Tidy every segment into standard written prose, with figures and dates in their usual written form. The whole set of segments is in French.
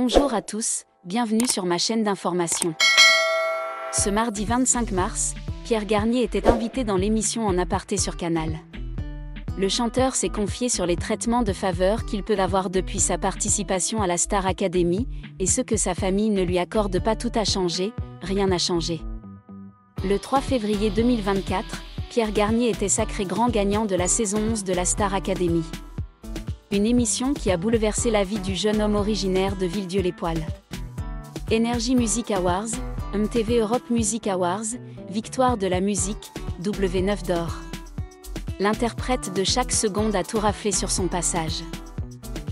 Bonjour à tous, bienvenue sur ma chaîne d'information. Ce mardi 25 mars, Pierre Garnier était invité dans l'émission En aparté sur Canal. Le chanteur s'est confié sur les traitements de faveur qu'il peut avoir depuis sa participation à la Star Academy, et ce que sa famille ne lui accorde pas. Tout a changé, rien n'a changé. Le 3 février 2024, Pierre Garnier était sacré grand gagnant de la saison 11 de la Star Academy. Une émission qui a bouleversé la vie du jeune homme originaire de Villedieu-les-Poêles. Energy Music Awards, MTV Europe Music Awards, victoire de la musique, W9 d'or. L'interprète de chaque seconde a tout raflé sur son passage.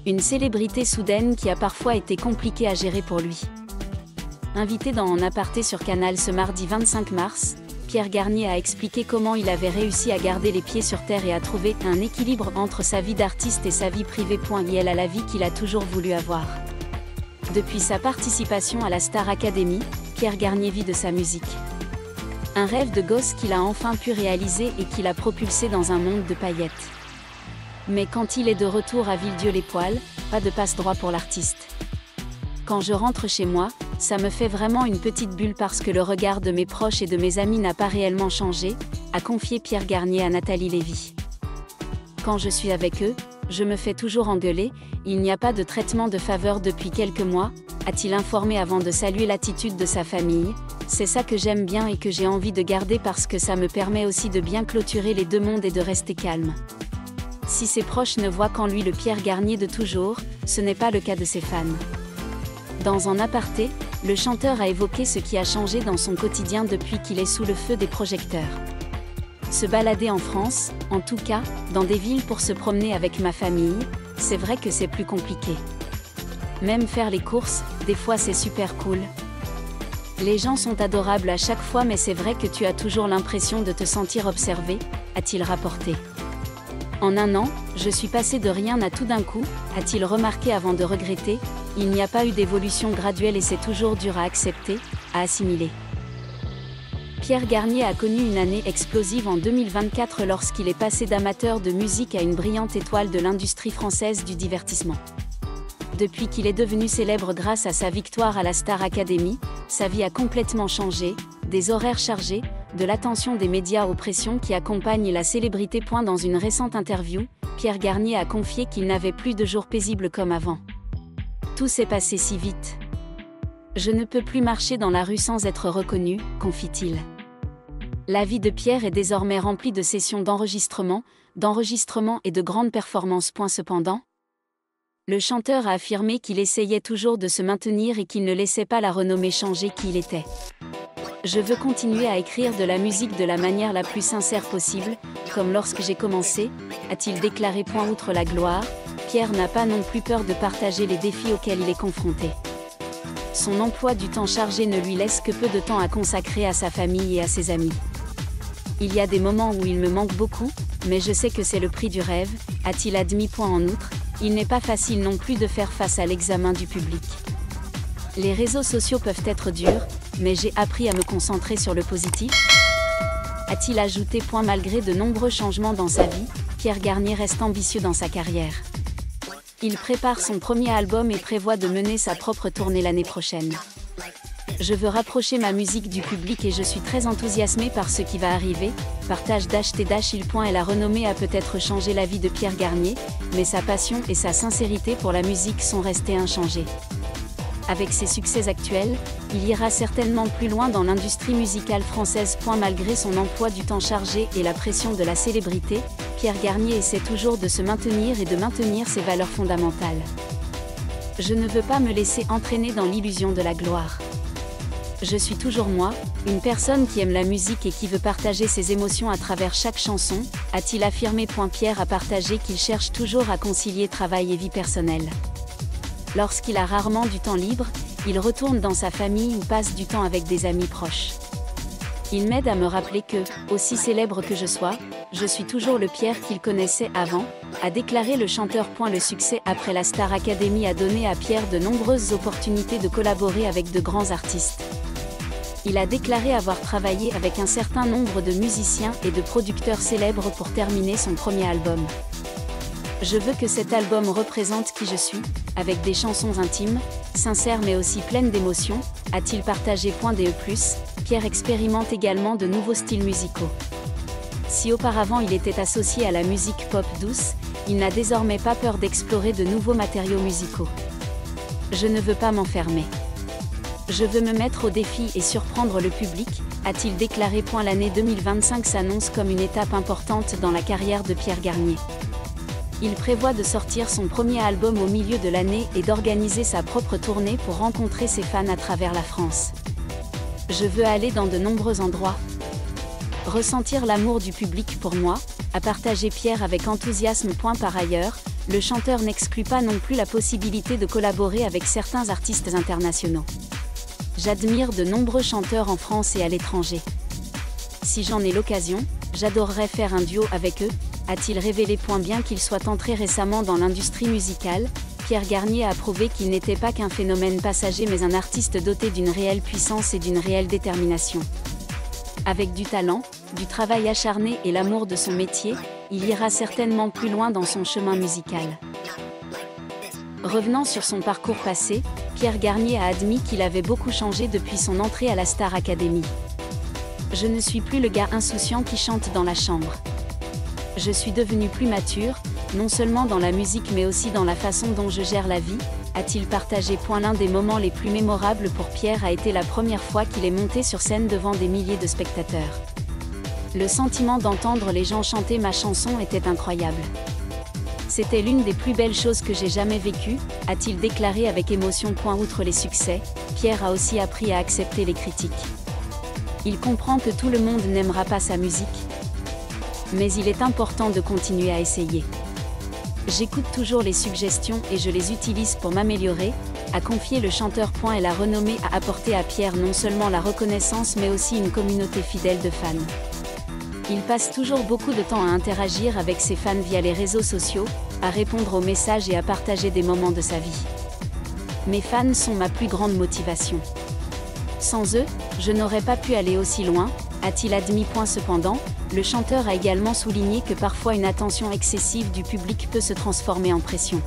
Une célébrité soudaine qui a parfois été compliquée à gérer pour lui. Invité dans En aparté sur Canal ce mardi 25 mars, Pierre Garnier a expliqué comment il avait réussi à garder les pieds sur terre et à trouver un équilibre entre sa vie d'artiste et sa vie privée. Liée à la vie qu'il a toujours voulu avoir. Depuis sa participation à la Star Academy, Pierre Garnier vit de sa musique. Un rêve de gosse qu'il a enfin pu réaliser et qui l'a propulsé dans un monde de paillettes. Mais quand il est de retour à Villedieu-les-Poêles, pas de passe-droit pour l'artiste. Quand je rentre chez moi, ça me fait vraiment une petite bulle parce que le regard de mes proches et de mes amis n'a pas réellement changé, a confié Pierre Garnier à Nathalie Lévy. Quand je suis avec eux, je me fais toujours engueuler, il n'y a pas de traitement de faveur depuis quelques mois, a-t-il informé avant de saluer l'attitude de sa famille. C'est ça que j'aime bien et que j'ai envie de garder parce que ça me permet aussi de bien clôturer les deux mondes et de rester calme. Si ses proches ne voient qu'en lui le Pierre Garnier de toujours, ce n'est pas le cas de ses fans. Dans En aparté, le chanteur a évoqué ce qui a changé dans son quotidien depuis qu'il est sous le feu des projecteurs. Se balader en France, en tout cas, dans des villes pour se promener avec ma famille, c'est vrai que c'est plus compliqué. Même faire les courses, des fois c'est super cool. Les gens sont adorables à chaque fois mais c'est vrai que tu as toujours l'impression de te sentir observé, a-t-il rapporté. En un an, je suis passé de rien à tout d'un coup, a-t-il remarqué avant de regretter, il n'y a pas eu d'évolution graduelle et c'est toujours dur à accepter, à assimiler. Pierre Garnier a connu une année explosive en 2024 lorsqu'il est passé d'amateur de musique à une brillante étoile de l'industrie française du divertissement. Depuis qu'il est devenu célèbre grâce à sa victoire à la Star Academy, sa vie a complètement changé, des horaires chargés, de l'attention des médias aux pressions qui accompagnent la célébrité. Dans une récente interview, Pierre Garnier a confié qu'il n'avait plus de jours paisibles comme avant. Tout s'est passé si vite. Je ne peux plus marcher dans la rue sans être reconnu, confie-t-il. La vie de Pierre est désormais remplie de sessions d'enregistrement et de grandes performances. Cependant, le chanteur a affirmé qu'il essayait toujours de se maintenir et qu'il ne laissait pas la renommée changer qui il était. Je veux continuer à écrire de la musique de la manière la plus sincère possible, comme lorsque j'ai commencé, a-t-il déclaré. Outre la gloire, Pierre n'a pas non plus peur de partager les défis auxquels il est confronté. Son emploi du temps chargé ne lui laisse que peu de temps à consacrer à sa famille et à ses amis. Il y a des moments où il me manque beaucoup, mais je sais que c'est le prix du rêve, a-t-il admis. En outre, il n'est pas facile non plus de faire face à l'examen du public. Les réseaux sociaux peuvent être durs, mais j'ai appris à me concentrer sur le positif, a-t-il ajouté. Malgré de nombreux changements dans sa vie, Pierre Garnier reste ambitieux dans sa carrière. Il prépare son premier album et prévoit de mener sa propre tournée l'année prochaine. Je veux rapprocher ma musique du public et je suis très enthousiasmé par ce qui va arriver, partage #il. Et la renommée a peut-être changé la vie de Pierre Garnier, mais sa passion et sa sincérité pour la musique sont restées inchangées. Avec ses succès actuels, il ira certainement plus loin dans l'industrie musicale française. Malgré son emploi du temps chargé et la pression de la célébrité, Pierre Garnier essaie toujours de se maintenir et de maintenir ses valeurs fondamentales. Je ne veux pas me laisser entraîner dans l'illusion de la gloire. Je suis toujours moi, une personne qui aime la musique et qui veut partager ses émotions à travers chaque chanson, a-t-il affirmé. Pierre a partagé qu'il cherche toujours à concilier travail et vie personnelle. Lorsqu'il a rarement du temps libre, il retourne dans sa famille ou passe du temps avec des amis proches. Il m'aide à me rappeler que, aussi célèbre que je sois, je suis toujours le Pierre qu'il connaissait avant, a déclaré le chanteur. Le succès après la Star Academy a donné à Pierre de nombreuses opportunités de collaborer avec de grands artistes. Il a déclaré avoir travaillé avec un certain nombre de musiciens et de producteurs célèbres pour terminer son premier album. Je veux que cet album représente qui je suis, avec des chansons intimes, sincères mais aussi pleines d'émotions, a-t-il partagé. De+, Pierre expérimente également de nouveaux styles musicaux. Si auparavant il était associé à la musique pop douce, il n'a désormais pas peur d'explorer de nouveaux matériaux musicaux. Je ne veux pas m'enfermer. Je veux me mettre au défi et surprendre le public, a-t-il déclaré. L'année 2025 s'annonce comme une étape importante dans la carrière de Pierre Garnier. Il prévoit de sortir son premier album au milieu de l'année et d'organiser sa propre tournée pour rencontrer ses fans à travers la France. Je veux aller dans de nombreux endroits. Ressentir l'amour du public pour moi, a partagé Pierre avec enthousiasme. Par ailleurs, le chanteur n'exclut pas non plus la possibilité de collaborer avec certains artistes internationaux. J'admire de nombreux chanteurs en France et à l'étranger. Si j'en ai l'occasion, j'adorerais faire un duo avec eux, a-t-il révélé. Bien qu'il soit entré récemment dans l'industrie musicale, Pierre Garnier a prouvé qu'il n'était pas qu'un phénomène passager mais un artiste doté d'une réelle puissance et d'une réelle détermination. Avec du talent, du travail acharné et l'amour de son métier, il ira certainement plus loin dans son chemin musical. Revenant sur son parcours passé, Pierre Garnier a admis qu'il avait beaucoup changé depuis son entrée à la Star Academy. Je ne suis plus le gars insouciant qui chante dans la chambre. Je suis devenu plus mature, non seulement dans la musique mais aussi dans la façon dont je gère la vie, a-t-il partagé. L'un des moments les plus mémorables pour Pierre a été la première fois qu'il est monté sur scène devant des milliers de spectateurs. Le sentiment d'entendre les gens chanter ma chanson était incroyable. C'était l'une des plus belles choses que j'ai jamais vécues, a-t-il déclaré avec émotion. Outre les succès, Pierre a aussi appris à accepter les critiques. Il comprend que tout le monde n'aimera pas sa musique, mais il est important de continuer à essayer. J'écoute toujours les suggestions et je les utilise pour m'améliorer, a confié le chanteur. Et la renommée a apporté à Pierre non seulement la reconnaissance mais aussi une communauté fidèle de fans. Il passe toujours beaucoup de temps à interagir avec ses fans via les réseaux sociaux, à répondre aux messages et à partager des moments de sa vie. Mes fans sont ma plus grande motivation. Sans eux, je n'aurais pas pu aller aussi loin, a-t-il admis. Cependant, le chanteur a également souligné que parfois une attention excessive du public peut se transformer en pression.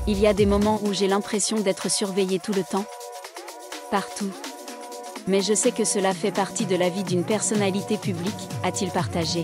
Il y a des moments où j'ai l'impression d'être surveillé tout le temps. Partout. Mais je sais que cela fait partie de la vie d'une personnalité publique, a-t-il partagé.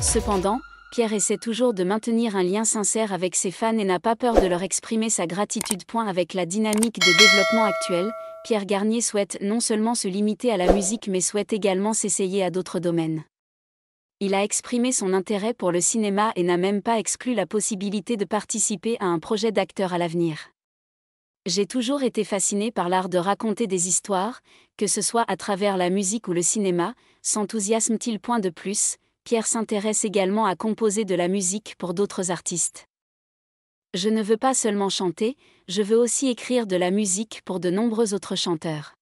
Cependant, Pierre essaie toujours de maintenir un lien sincère avec ses fans et n'a pas peur de leur exprimer sa gratitude. Avec la dynamique de développement actuelle, Pierre Garnier souhaite non seulement se limiter à la musique mais souhaite également s'essayer à d'autres domaines. Il a exprimé son intérêt pour le cinéma et n'a même pas exclu la possibilité de participer à un projet d'acteur à l'avenir. J'ai toujours été fasciné par l'art de raconter des histoires, que ce soit à travers la musique ou le cinéma, s'enthousiasme-t-il. De plus, Pierre s'intéresse également à composer de la musique pour d'autres artistes. Je ne veux pas seulement chanter, je veux aussi écrire de la musique pour de nombreux autres chanteurs.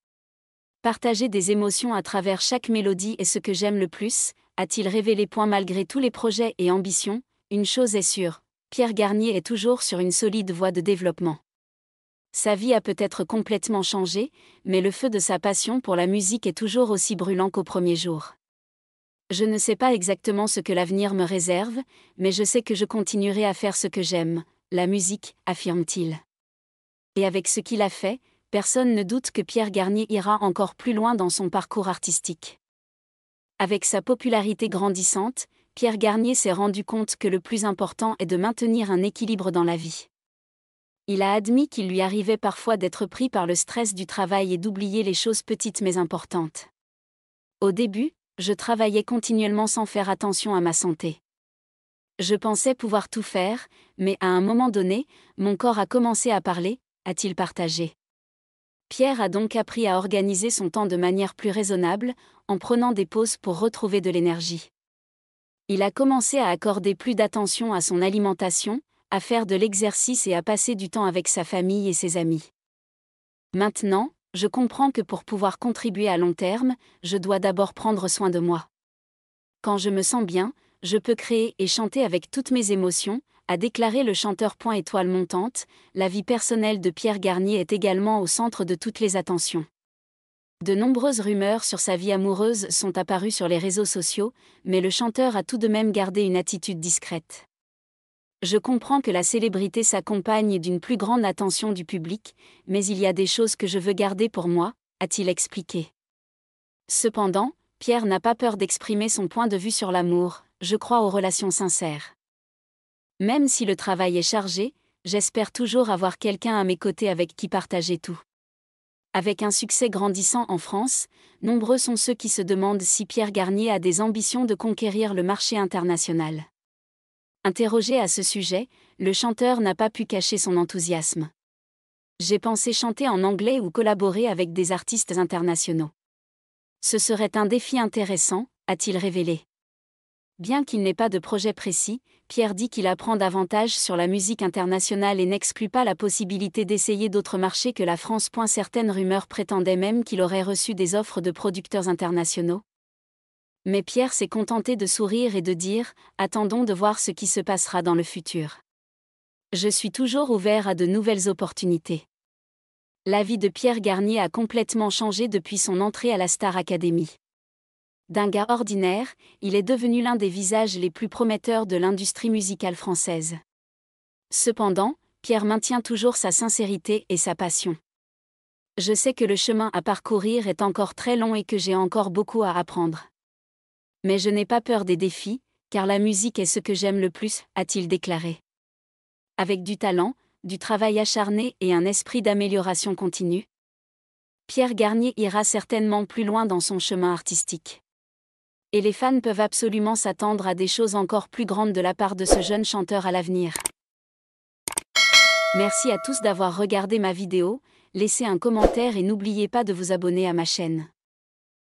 Partager des émotions à travers chaque mélodie est ce que j'aime le plus, a-t-il révélé. Malgré tous les projets et ambitions, une chose est sûre, Pierre Garnier est toujours sur une solide voie de développement. Sa vie a peut-être complètement changé, mais le feu de sa passion pour la musique est toujours aussi brûlant qu'au premier jour. Je ne sais pas exactement ce que l'avenir me réserve, mais je sais que je continuerai à faire ce que j'aime, la musique, affirme-t-il. Et avec ce qu'il a fait, personne ne doute que Pierre Garnier ira encore plus loin dans son parcours artistique. Avec sa popularité grandissante, Pierre Garnier s'est rendu compte que le plus important est de maintenir un équilibre dans la vie. Il a admis qu'il lui arrivait parfois d'être pris par le stress du travail et d'oublier les choses petites mais importantes. Au début, je travaillais continuellement sans faire attention à ma santé. Je pensais pouvoir tout faire, mais à un moment donné, mon corps a commencé à parler, a-t-il partagé. Pierre a donc appris à organiser son temps de manière plus raisonnable, en prenant des pauses pour retrouver de l'énergie. Il a commencé à accorder plus d'attention à son alimentation, à faire de l'exercice et à passer du temps avec sa famille et ses amis. Maintenant, je comprends que pour pouvoir contribuer à long terme, je dois d'abord prendre soin de moi. Quand je me sens bien, je peux créer et chanter avec toutes mes émotions, a déclaré le chanteur. Étoile montante, la vie personnelle de Pierre Garnier est également au centre de toutes les attentions. De nombreuses rumeurs sur sa vie amoureuse sont apparues sur les réseaux sociaux, mais le chanteur a tout de même gardé une attitude discrète. Je comprends que la célébrité s'accompagne d'une plus grande attention du public, mais il y a des choses que je veux garder pour moi, a-t-il expliqué. Cependant, Pierre n'a pas peur d'exprimer son point de vue sur l'amour, je crois aux relations sincères. Même si le travail est chargé, j'espère toujours avoir quelqu'un à mes côtés avec qui partager tout. Avec un succès grandissant en France, nombreux sont ceux qui se demandent si Pierre Garnier a des ambitions de conquérir le marché international. Interrogé à ce sujet, le chanteur n'a pas pu cacher son enthousiasme. J'ai pensé chanter en anglais ou collaborer avec des artistes internationaux. Ce serait un défi intéressant, a-t-il révélé. Bien qu'il n'ait pas de projet précis, Pierre dit qu'il apprend davantage sur la musique internationale et n'exclut pas la possibilité d'essayer d'autres marchés que la France. Certaines rumeurs prétendaient même qu'il aurait reçu des offres de producteurs internationaux. Mais Pierre s'est contenté de sourire et de dire « Attendons de voir ce qui se passera dans le futur. Je suis toujours ouvert à de nouvelles opportunités. » La vie de Pierre Garnier a complètement changé depuis son entrée à la Star Academy. D'un gars ordinaire, il est devenu l'un des visages les plus prometteurs de l'industrie musicale française. Cependant, Pierre maintient toujours sa sincérité et sa passion. Je sais que le chemin à parcourir est encore très long et que j'ai encore beaucoup à apprendre. Mais je n'ai pas peur des défis, car la musique est ce que j'aime le plus, a-t-il déclaré. Avec du talent, du travail acharné et un esprit d'amélioration continue, Pierre Garnier ira certainement plus loin dans son chemin artistique. Et les fans peuvent absolument s'attendre à des choses encore plus grandes de la part de ce jeune chanteur à l'avenir. Merci à tous d'avoir regardé ma vidéo, laissez un commentaire et n'oubliez pas de vous abonner à ma chaîne.